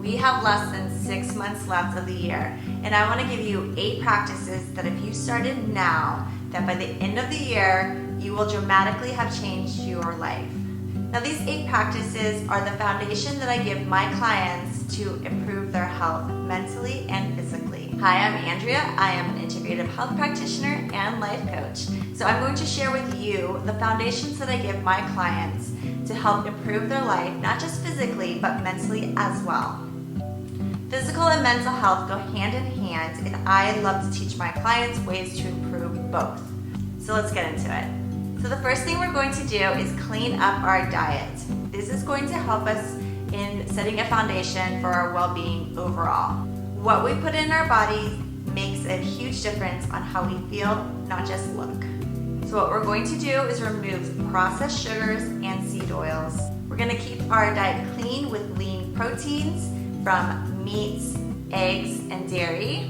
We have less than 6 months left of the year, and I want to give you 8 practices that if you started now, that by the end of the year, you will dramatically have changed your life. Now, these 8 practices are the foundation that I give my clients to improve their health mentally and physically. Hi, I'm Andrea. I am an integrative health practitioner and life coach. So I'm going to share with you the foundations that I give my clients to help improve their life, not just physically, but mentally as well. Physical and mental health go hand in hand, and I love to teach my clients ways to improve both. So let's get into it. So the first thing we're going to do is clean up our diet. This is going to help us in setting a foundation for our well-being overall. What we put in our body makes a huge difference on how we feel, not just look. So what we're going to do is remove processed sugars and seed oils. We're going to keep our diet clean with lean proteins from meats, eggs, and dairy.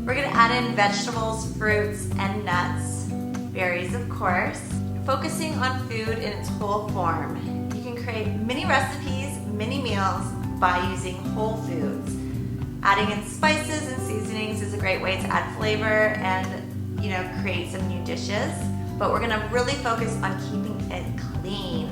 We're going to add in vegetables, fruits, and nuts, berries of course, focusing on food in its whole form. You can create mini recipes, mini meals by using whole foods. Adding in spices and seasonings is a great way to add flavor and create some new dishes, but we're gonna really focus on keeping it clean.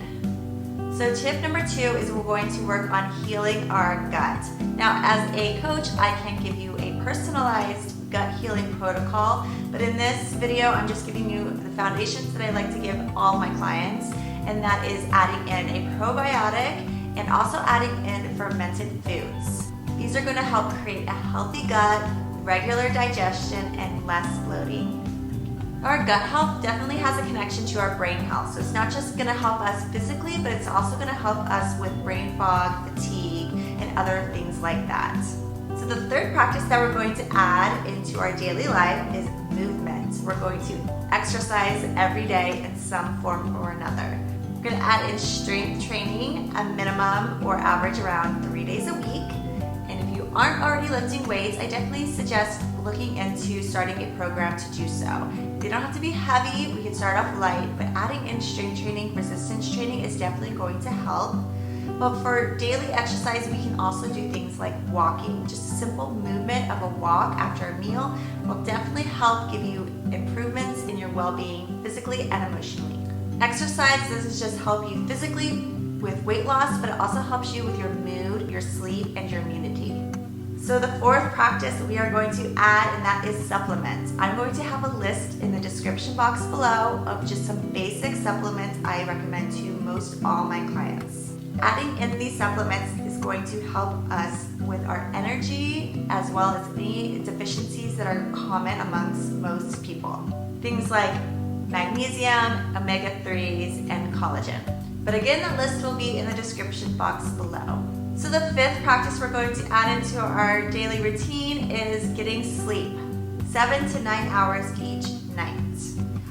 So tip number 2 is we're going to work on healing our gut. Now, as a coach, I can give you a personalized gut healing protocol, but in this video, I'm just giving you the foundations that I like to give all my clients, and that is adding in a probiotic and also adding in fermented foods. These are going to help create a healthy gut, regular digestion, and less bloating. Our gut health definitely has a connection to our brain health, so it's not just going to help us physically, but it's also going to help us with brain fog, fatigue, and other things like that. So the third practice that we're going to add into our daily life is movement. We're going to exercise every day in some form or another. We're going to add in strength training, a minimum or average around 3 days a week. And if you aren't already lifting weights, I definitely suggest looking into starting a program to do so. They don't have to be heavy, we can start off light, but adding in strength training, resistance training is definitely going to help. But for daily exercise, we can also do things like walking. Just a simple movement of a walk after a meal will definitely help give you improvements in your well-being physically and emotionally. Exercise doesn't just help you physically with weight loss, but it also helps you with your mood, your sleep, and your immunity. So the fourth practice we are going to add, and that is supplements. I'm going to have a list in the description box below of just some basic supplements I recommend to most all my clients. Adding in these supplements is going to help us with our energy as well as any deficiencies that are common amongst most people. Things like magnesium, omega-3s, and collagen. But again, the list will be in the description box below. So the fifth practice we're going to add into our daily routine is getting sleep, 7 to 9 hours each night.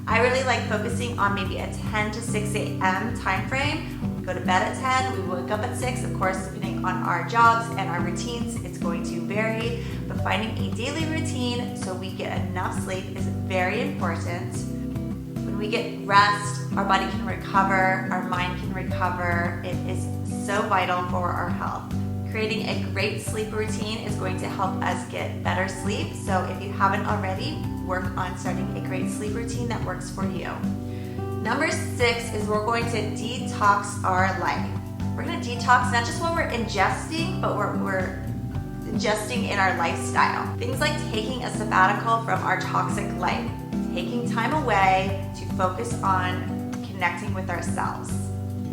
I really like focusing on maybe a 10 to 6 a.m. time frame. We go to bed at 10, we wake up at 6. Of course, depending on our jobs and our routines, it's going to vary. But finding a daily routine so we get enough sleep is very important. When we get rest, our body can recover, our mind can recover. It is so vital for our health. Creating a great sleep routine is going to help us get better sleep. So if you haven't already, work on starting a great sleep routine that works for you. Number 6 is we're going to detox our life. We're going to detox not just what we're ingesting, but we're ingesting in our lifestyle. Things like taking a sabbatical from our toxic life, taking time away to focus on connecting with ourselves.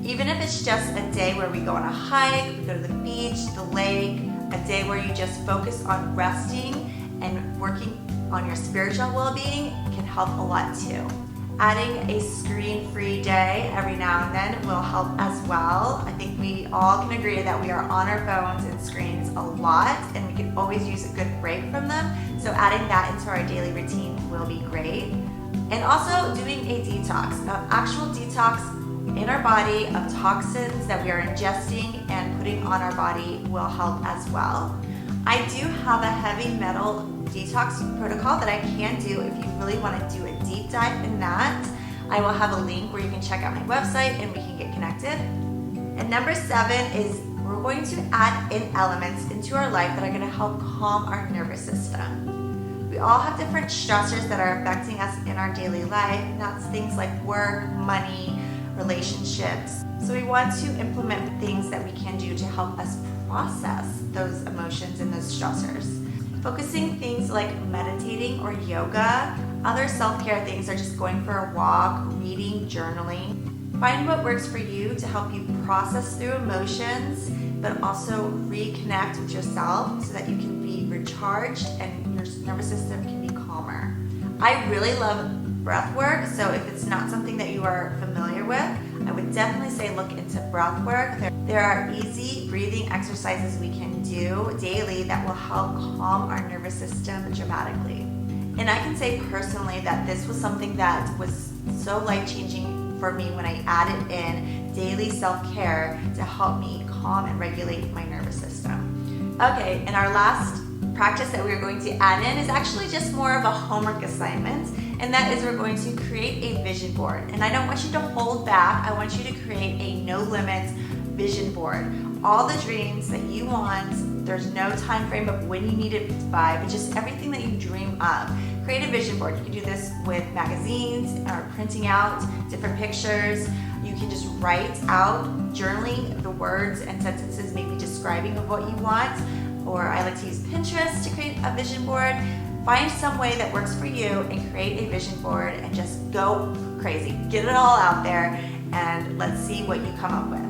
Even if it's just a day where we go on a hike, we go to the beach, the lake, a day where you just focus on resting and working on your spiritual well-being can help a lot too. Adding a screen-free day every now and then will help as well. I think we all can agree that we are on our phones and screens a lot, and we can always use a good break from them. So adding that into our daily routine will be great. And also doing a detox, an actual detox in our body of toxins that we are ingesting and putting on our body will help as well. I do have a heavy metal detox protocol that I can do if you really want to do a deep dive in that. I will have a link where you can check out my website and we can get connected. And number 7 is we're going to add in elements into our life that are going to help calm our nervous system. We all have different stressors that are affecting us in our daily life, and that's things like work, money, relationships. So we want to implement things that we can do to help us process those emotions and those stressors. Focusing things like meditating or yoga. Other self-care things are just going for a walk, reading, journaling. Find what works for you to help you process through emotions, but also reconnect with yourself so that you can be recharged and your nervous system can be calmer. I really love breath work, so if it's not something that you are familiar with, I would definitely say look into breath work. There are easy breathing exercises we can do daily that will help calm our nervous system dramatically. And I can say personally that this was something that was so life-changing for me when I added in daily self-care to help me calm and regulate my nervous system. Okay, and our last practice that we're going to add in is actually just more of a homework assignment, and that is we're going to create a vision board. And I don't want you to hold back. I want you to create a no limits vision board. All the dreams that you want, there's no time frame of when you need it by, but just everything that you dream of. Create a vision board. You can do this with magazines or printing out different pictures. You can just write out, journaling the words and sentences, maybe describing of what you want. Or I like to use Pinterest to create a vision board. Find some way that works for you and create a vision board and just go crazy. Get it all out there and let's see what you come up with.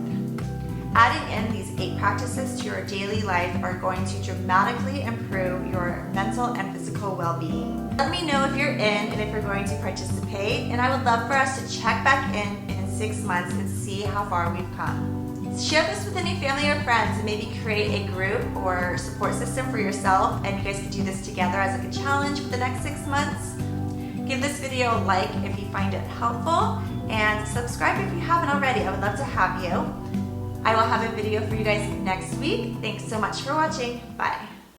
Adding in these 8 practices to your daily life are going to dramatically improve your mental and physical well-being. Let me know if you're in and if you're going to participate, and I would love for us to check back in 6 months and see how far we've come. Share this with any family or friends and maybe create a group or support system for yourself, and you guys can do this together as like a challenge for the next 6 months. Give this video a like if you find it helpful, and subscribe if you haven't already. I would love to have you. I will have a video for you guys next week. Thanks so much for watching. Bye.